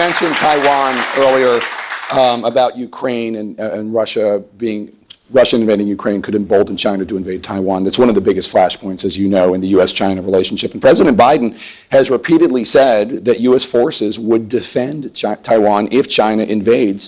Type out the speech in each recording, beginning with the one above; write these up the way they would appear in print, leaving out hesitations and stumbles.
mentioned Taiwan earlier about Ukraine and Russia invading Ukraine could embolden China to invade Taiwan. That's one of the biggest flashpoints, as you know, in the U.S.-China relationship. And President Biden has repeatedly said that U.S. forces would defend Taiwan if China invades.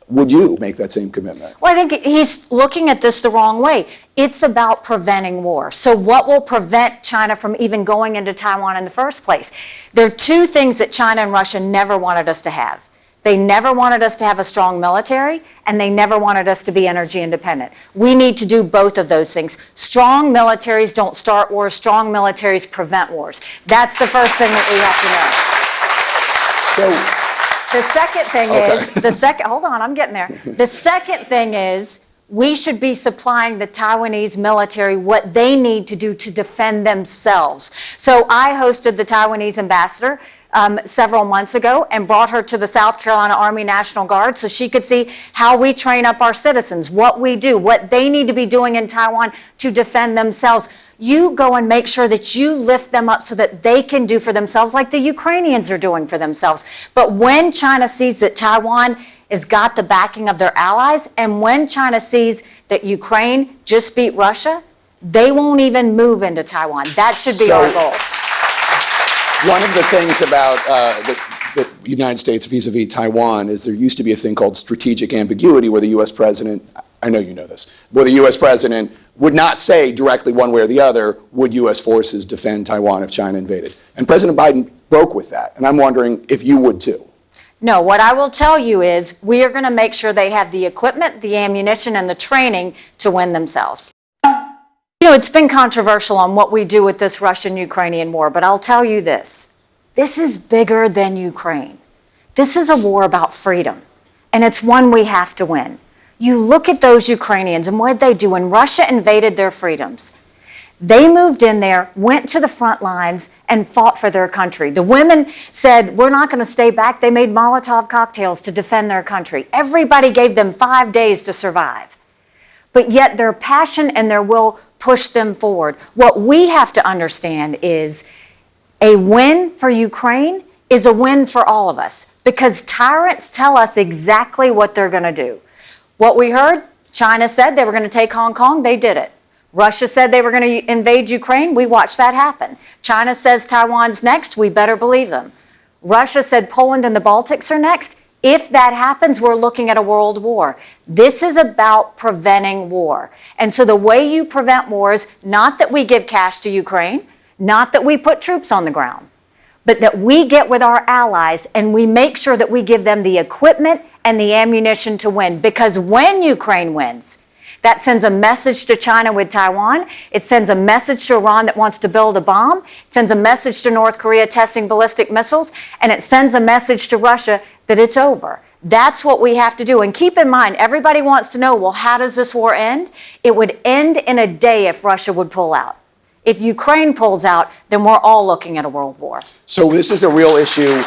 Would you make that same commitment? Well, I think he's looking at this the wrong way. It's about preventing war. So what will prevent China from even going into Taiwan in the first place? There are two things that China and Russia never wanted us to have. They never wanted us to have a strong military, and they never wanted us to be energy independent. We need to do both of those things. Strong militaries don't start wars. Strong militaries prevent wars. That's the first thing that we have to know. So the second thing is, hold on, I'm getting there. The second thing is, we should be supplying the Taiwanese military what they need to do to defend themselves. So I hosted the Taiwanese ambassador several months ago and brought her to the South Carolina Army National Guard so she could see how we train up our citizens, what we do, what they need to be doing in Taiwan to defend themselves. You go and make sure that you lift them up so that they can do for themselves like the Ukrainians are doing for themselves. But when China sees that Taiwan has got the backing of their allies, and when China sees that Ukraine just beat Russia, they won't even move into Taiwan. That should be our goal. One of the things about the United States vis-a-vis Taiwan is there used to be a thing called strategic ambiguity where the U.S. president, I know you know this, where the U.S. president would not say directly one way or the other, would U.S. forces defend Taiwan if China invaded? And President Biden broke with that. And I'm wondering if you would too. No, what I will tell you is we are going to make sure they have the equipment, the ammunition, and the training to win themselves. You know, it's been controversial on what we do with this Russian-Ukrainian war, but I'll tell you this. This is bigger than Ukraine. This is a war about freedom, and it's one we have to win. You look at those Ukrainians and what did they do when Russia invaded their freedoms? They moved in there, went to the front lines, and fought for their country. The women said, we're not going to stay back. They made Molotov cocktails to defend their country. Everybody gave them 5 days to survive. But yet their passion and their will pushed them forward. What we have to understand is a win for Ukraine is a win for all of us because tyrants tell us exactly what they're going to do. What we heard, China said they were going to take Hong Kong, they did it. Russia said they were going to invade Ukraine, we watched that happen. China says Taiwan's next, we better believe them. Russia said Poland and the Baltics are next. If that happens, we're looking at a world war. This is about preventing war. And so the way you prevent war is not that we give cash to Ukraine, not that we put troops on the ground, but that we get with our allies and we make sure that we give them the equipment and the ammunition to win. Because when Ukraine wins, that sends a message to China with Taiwan. It sends a message to Iran that wants to build a bomb. It sends a message to North Korea testing ballistic missiles. And it sends a message to Russia that it's over. That's what we have to do. And keep in mind, everybody wants to know, well, how does this war end? It would end in a day if Russia would pull out. If Ukraine pulls out, then we're all looking at a world war. So this is a real issue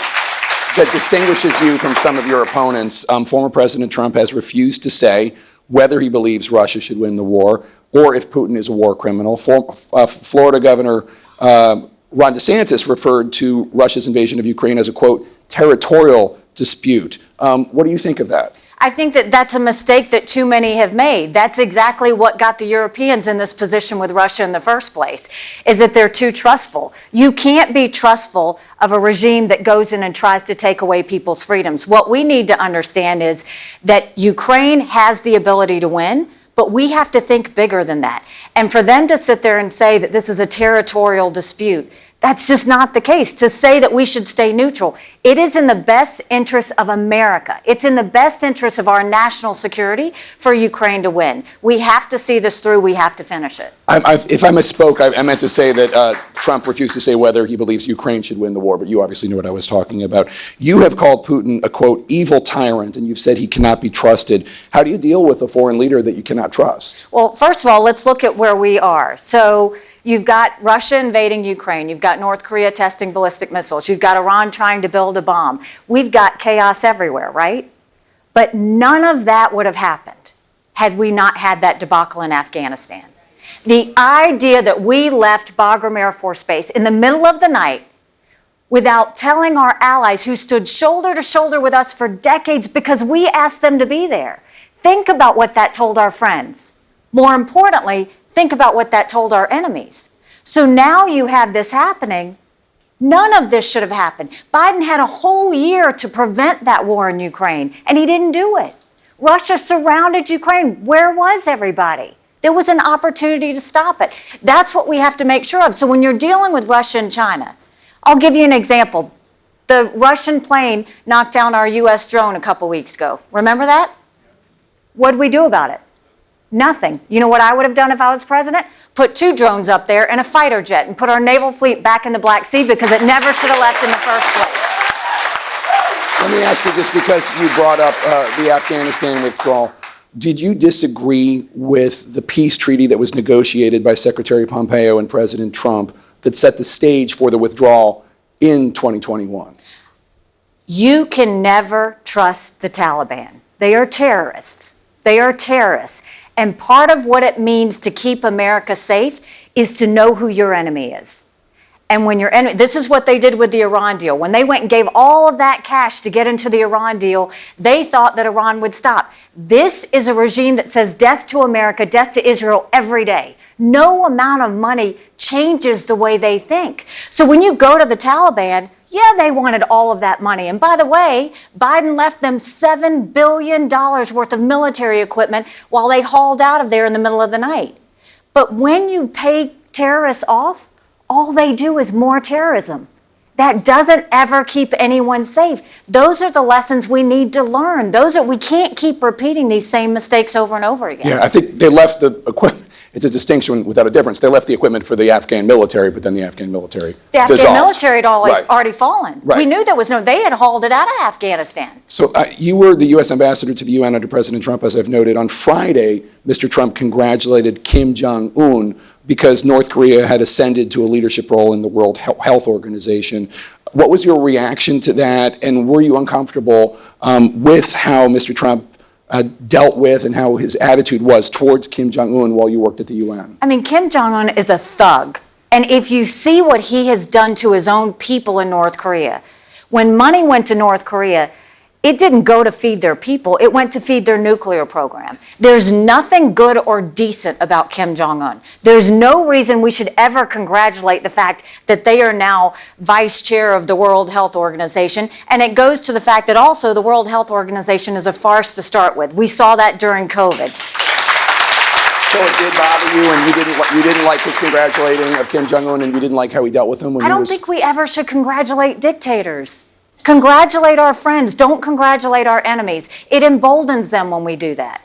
that distinguishes you from some of your opponents. Former President Trump has refused to say whether he believes Russia should win the war or if Putin is a war criminal. Florida Governor Ron DeSantis referred to Russia's invasion of Ukraine as a, quote, territorial dispute. What do you think of that? I think that that's a mistake that too many have made. That's exactly what got the Europeans in this position with Russia in the first place, is that they're too trustful. You can't be trustful of a regime that goes in and tries to take away people's freedoms. What we need to understand is that Ukraine has the ability to win, but we have to think bigger than that. And for them to sit there and say that this is a territorial dispute, that's just not the case. To say that we should stay neutral, it is in the best interest of America. It's in the best interest of our national security for Ukraine to win. We have to see this through. We have to finish it. If I misspoke, I meant to say that Trump refused to say whether he believes Ukraine should win the war, but you obviously knew what I was talking about. You have called Putin a, quote, evil tyrant, and you've said he cannot be trusted. How do you deal with a foreign leader that you cannot trust? Well, first of all, let's look at where we are. So you've got Russia invading Ukraine. You've got North Korea testing ballistic missiles. You've got Iran trying to build a bomb. We've got chaos everywhere, right? But none of that would have happened had we not had that debacle in Afghanistan. The idea that we left Bagram Air Force Base in the middle of the night without telling our allies who stood shoulder to shoulder with us for decades because we asked them to be there. Think about what that told our friends. More importantly, think about what that told our enemies. So now you have this happening. None of this should have happened. Biden had a whole year to prevent that war in Ukraine, and he didn't do it. Russia surrounded Ukraine. Where was everybody? There was an opportunity to stop it. That's what we have to make sure of. So when you're dealing with Russia and China, I'll give you an example. The Russian plane knocked down our U.S. drone a couple weeks ago. Remember that? What did we do about it? Nothing. You know what I would have done if I was president? Put 2 drones up there and a fighter jet and put our naval fleet back in the Black Sea because it never should have left in the first place. Let me ask you, just because you brought up the Afghanistan withdrawal, did you disagree with the peace treaty that was negotiated by Secretary Pompeo and President Trump that set the stage for the withdrawal in 2021? You can never trust the Taliban. They are terrorists. They are terrorists. And part of what it means to keep America safe is to know who your enemy is. And when your enemy, this is what they did with the Iran deal. When they went and gave all of that cash to get into the Iran deal, they thought that Iran would stop. This is a regime that says death to America, death to Israel every day. No amount of money changes the way they think. So when you go to the Taliban, yeah, they wanted all of that money. And by the way, Biden left them $7 billion worth of military equipment while they hauled out of there in the middle of the night. But when you pay terrorists off, all they do is more terrorism. That doesn't ever keep anyone safe. Those are the lessons we need to learn. We can't keep repeating these same mistakes over and over again. Yeah, I think they left the equipment. It's a distinction without a difference. They left the equipment for the Afghan military, but then the Afghan military dissolved. Afghan military had already fallen. Right. We knew there was they had hauled it out of Afghanistan. So you were the U.S. ambassador to the UN under President Trump, as I've noted. On Friday, Mr. Trump congratulated Kim Jong-un because North Korea had ascended to a leadership role in the World Health Organization. What was your reaction to that, and were you uncomfortable with how Mr. Trump dealt with and how his attitude was towards Kim Jong-un while you worked at the UN? I mean, Kim Jong-un is a thug. And if you see what he has done to his own people in North Korea, when money went to North Korea, it didn't go to feed their people, it went to feed their nuclear program. There's nothing good or decent about Kim Jong-un. There's no reason we should ever congratulate the fact that they are now vice chair of the World Health Organization. And it goes to the fact that also the World Health Organization is a farce to start with. We saw that during COVID. So it did bother you, and you didn't like his congratulating of Kim Jong-un, and you didn't like how he dealt with him when I don't think we ever should congratulate dictators. Congratulate our friends. Don't congratulate our enemies. It emboldens them when we do that.